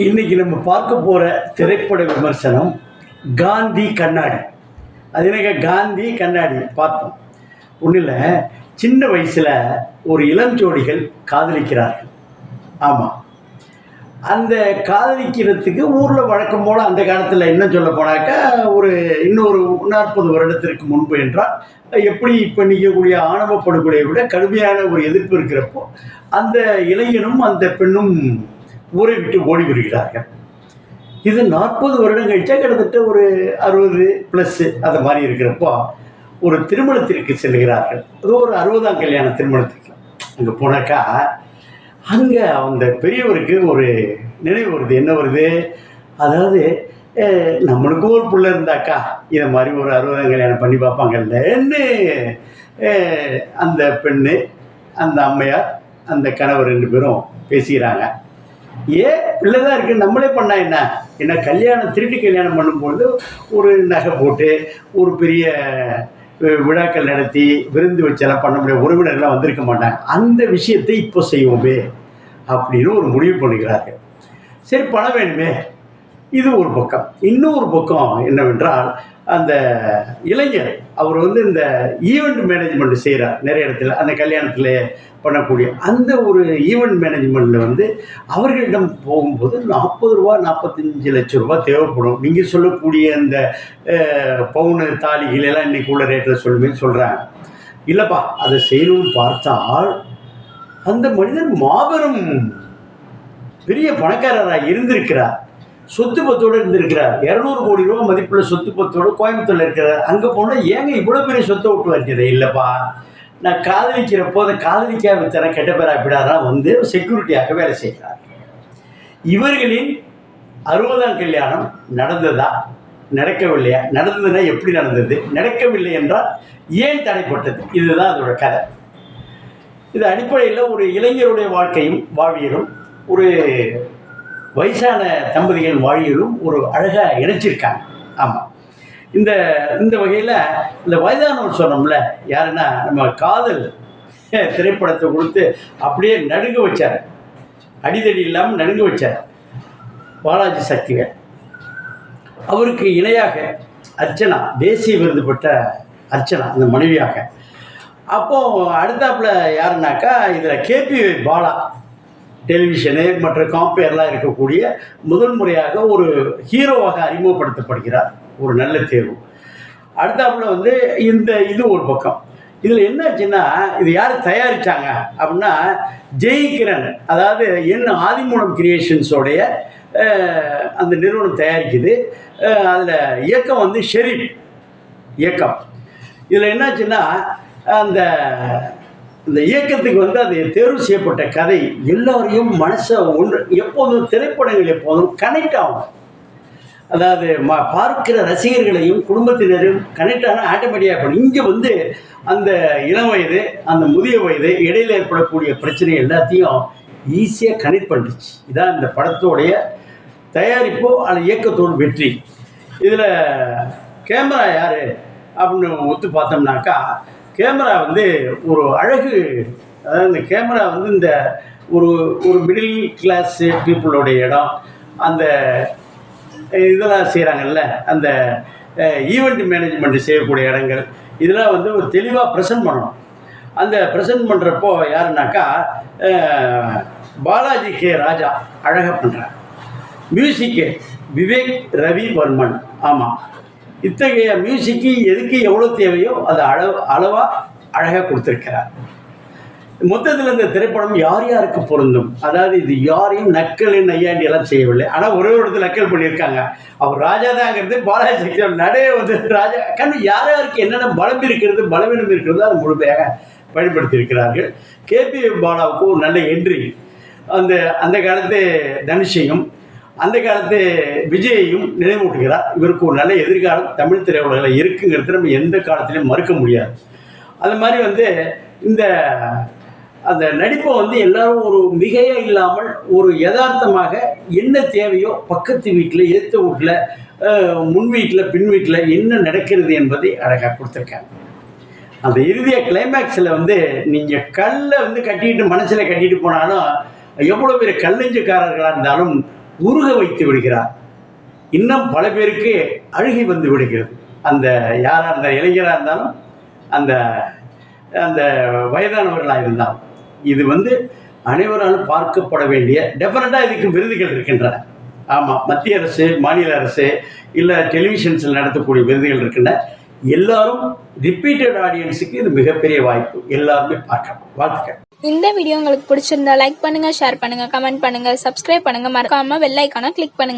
இன்னைக்கு நம்ம பார்க்க போகிற திரைப்பட விமர்சனம் காந்தி கண்ணாடி. அது எனக்கு காந்தி கண்ணாடி பார்த்தோம். ஒன்றும் இல்லை, சின்ன வயசில் ஒரு இளம் ஜோடிகள் காதலிக்கிறார்கள். ஆமாம், அந்த காதலிக்கிறதுக்கு ஊரில் வழக்கம் போல் அந்த காலத்தில் என்ன சொல்ல போனாக்கா இன்னொரு 40 வருடத்திற்கு முன்பு என்றால் எப்படி இப்போ நிற்கக்கூடிய ஆணவ படுகொலையை விட கடுமையான ஒரு எதிர்ப்பு இருக்கிறப்போ அந்த இளைஞனும் அந்த பெண்ணும் ஊரை விட்டு ஓடி வருகிறார்கள். இது 40 வருடம் கழிச்சா கிட்டத்தட்ட ஒரு 60+ அது மாதிரி இருக்கிறப்போ ஒரு திருமணத்திற்கு செல்கிறார்கள். அது ஒரு 60ஆம் கல்யாண திருமணத்துக்கு. அங்கே போனாக்கா அங்கே அந்த பெரியவருக்கு ஒரு நினைவு வருது. என்ன வருது? அதாவது நம்மளுக்கும் ஒரு பிள்ளை இருந்தாக்கா இதை மாதிரி ஒரு 60ஆம் கல்யாணம் பண்ணி பார்ப்பாங்கல்லன்னு அந்த பெண்ணு, அந்த அம்மையார், அந்த கணவர் 2 பேரும் பேசிக்கிறாங்க. பிள்ளை தான் இருக்குது, நம்மளே பண்ணா என்ன கல்யாணம் திருட்டு கல்யாணம் பண்ணும்போது ஒரு நகை போட்டு ஒரு பெரிய விழாக்கள் நடத்தி விருந்து வச்செல்லாம் பண்ண முடியாது, உறவினர்லாம் வந்திருக்க மாட்டாங்க. அந்த விஷயத்தை இப்போ செய்வோமே அப்படின்னு ஒரு முடிவு பண்ணுகிறார்கள். சரி, பணம் வேணுமே, இது ஒரு பக்கம். இன்னொரு பக்கம் என்னவென்றால் அந்த இளைஞர் அவர் இந்த ஈவெண்ட் மேனேஜ்மெண்ட் செய்கிறார் நிறைய இடத்துல. அந்த கல்யாணத்தில் பண்ணக்கூடிய அந்த ஒரு ஈவெண்ட் மேனேஜ்மெண்ட்டில் அவர்களிடம் போகும்போது 40 ரூபா 45 லட்சம் ரூபா தேவைப்படும். நீங்கள் சொல்லக்கூடிய அந்த பவுனு தாலிகள் எல்லாம் இன்றைக்கி உள்ள ரேட்டில் சொல்கிறாங்க. இல்லைப்பா, அதை செய்யணும்னு பார்த்தால் அந்த மனிதன் மாபெரும் பெரிய பணக்காரராக இருந்திருக்கிறார், சொத்து பத்தோடு இருந்திருக்கிறார். 200 கோடி ரூபா மதிப்புள்ள சொத்து பத்தோடு கோயம்புத்தூரில் இருக்கிறார். அங்கே போனால் ஏங்க இவ்வளோ பெரிய சொத்தை விட்டு வருகிறது? இல்லைப்பா, நான் காதலிக்கிறப்போ அதை காதலிக்காக வித்தன கெட்ட பேராப்பிடாதான் செக்யூரிட்டியாக வேலை செய்கிறார். இவர்களின் 60ஆம் கல்யாணம் நடந்ததா நடக்கவில்லையா? நடந்ததுன்னா எப்படி நடந்தது? நடக்கவில்லை என்றால் ஏன் தடைப்பட்டது? இதுதான் அதோட கதை. இது அடிப்படையில் ஒரு இளைஞருடைய வாழ்க்கையும் வாழ்வியலும் ஒரு வயசான தம்பதிகள் வாழ்வியலும் ஒரு அழகாக இணைச்சிருக்காங்க. ஆமாம், இந்த வகையில் இந்த வயதானவர் சொன்னோம்ல, யாருன்னா நம்ம காதல் திரைப்படத்தை கொடுத்து அப்படியே நடுங்க வச்சார், அடிதடி இல்லாமல் நடுங்க வச்சார் பாலாஜி சக்திவேல். அவருக்கு இணையாக அர்ச்சனா, தேசிய விருது பெற்ற அர்ச்சனா அந்த மனைவியாக. அப்போது அடுத்தாப்புல யாருன்னாக்கா இதில் கேபி பாலா, டெலிவிஷனு மற்ற காம்பேர்லாம் இருக்கக்கூடிய முதல் முறையாக ஒரு ஹீரோவாக அறிமுகப்படுத்தப்படுகிறார். ஒரு நல்ல தேர்வு. அடுத்தாப்புல இது ஒரு பக்கம். இதில் என்னாச்சுன்னா, இது யார் தயாரித்தாங்க அப்படின்னா ஜெய்கிரண், அதாவது ஆதிமூலம் கிரியேஷன்ஸோடைய அந்த நிறுவனம் தயாரிக்குது. அதில் இயக்கம் ஷெரீப் இயக்கம். இதில் என்னாச்சுன்னா, அந்த இயக்கத்துக்கு அது தேர்வு செய்யப்பட்ட கதை எல்லாரையும் மனசை எப்போதும் திரைப்படங்கள் எப்போதும் கனெக்ட் ஆகும். அதாவது பார்க்கிற ரசிகர்களையும் குடும்பத்தினரையும் கனெக்ட் ஆனால் ஆட்டோமேட்டிக்காக பண்ணும். இங்கே அந்த இளம் வயது, அந்த முதிய வயது, இடையில் ஏற்படக்கூடிய பிரச்சனை எல்லாத்தையும் ஈஸியாக கனெக்ட் பண்ணிடுச்சு. இதான் இந்த படத்தோடைய தயாரிப்போ அல்லது இயக்கத்தோடு வெற்றி. இதில் கேமரா யார் அப்படின்னு ஒத்து பார்த்தோம்னாக்கா, கேமரா ஒரு அழகு. அதாவது இந்த கேமரா இந்த ஒரு மிடில் கிளாஸ் பீப்புளோடைய இடம், அந்த இதெல்லாம் செய்கிறாங்கல்ல, அந்த ஈவெண்ட் மேனேஜ்மெண்ட் செய்யக்கூடிய இடங்கள், இதெல்லாம் ஒரு தெளிவாக ப்ரெசென்ட் பண்ணணும். அந்த ப்ரெசென்ட் பண்ணுறப்போ யாருன்னாக்கா பாலாஜி கே ராஜா அழகாக பண்ணுறார். மியூசிக்கு விவேக் ரவி வர்மன். ஆமாம், இத்தகைய மியூசிக்கு எதுக்கு எவ்வளோ தேவையோ அதை அளவாக அழகாக கொடுத்துருக்கிறார். மொத்தத்தில் இந்த திரைப்படம் யார் யாருக்கு பொருந்தும். அதாவது இது யாரையும் நக்கலின் நையாண்டி எல்லாம் செய்யவில்லை. ஆனால் ஒரே ஒரு இடத்துல நக்கல் பண்ணியிருக்காங்க. அவர் ராஜா தாங்கிறது பாலாஜி சக்தி நடைய ராஜா யார் யாருக்கு என்னென்ன பலம் இருக்கிறது பலவீனம் இருக்கிறது அதை முழுமையாக பயன்படுத்தியிருக்கிறார்கள். கேபி பாலாவுக்கு ஒரு நல்ல என்ட்ரி. அந்த காலத்து தனுஷையும் அந்த காலத்து விஜயையும் நினைவூட்டுகிறார். இவருக்கு ஒரு நல்ல எதிர்காலம் தமிழ் திரையுலகில் இருக்குங்கிறது நம்ம எந்த காலத்திலையும் மறுக்க முடியாது. அது மாதிரி அந்த நடிப்பை எல்லாரும் ஒரு மிகையாக இல்லாமல் ஒரு யதார்த்தமாக என்ன தேவையோ பக்கத்து வீட்டில், எதிர்த்த வீட்டில், முன் வீட்டில், பின் வீட்டில் என்ன நடக்கிறது என்பதை அழகாக கொடுத்துருக்காங்க. அந்த இறுதிய கிளைமேக்ஸில் நீங்கள் கல்லை கட்டிட்டு மனசில் கட்டிட்டு போனாலும் எவ்வளோ பெரிய கல்லெஞ்சக்காரர்களாக இருந்தாலும் உருக வைத்து விடுகிறார். இன்னும் பல பேருக்கு அழுகை வந்து விடுகிறது. அந்த யாராக இருந்தாலும், இளைஞராக இருந்தாலும், அந்த அந்த வயதானவர்களாக இருந்தாலும், இது அனைவராலும் பார்க்கப்பட வேண்டிய, டெஃபினட்டாக இதுக்கு விருதுகள் இருக்கின்றன. ஆமாம், மத்திய அரசு, மாநில அரசு, இல்லை டெலிவிஷன்ஸில் நடத்தக்கூடிய விருதுகள் இருக்கின்றன. எல்லாரும் ரிப்பீட்டட் ஆடியன்ஸுக்கு இது மிகப்பெரிய வாய்ப்பு. எல்லாருமே பார்க்கலாம். வாழ்த்துக்கள். இந்த வீடியோ உங்களுக்கு பிடிச்சிருந்தா லைக் பண்ணுங்க, ஷேர் பண்ணுங்க, கமெண்ட் பண்ணுங்க, சப்ஸ்கிரைப் பண்ணுங்க, மறக்காம பெல் ஐகானை கிளிக் பண்ணுங்க.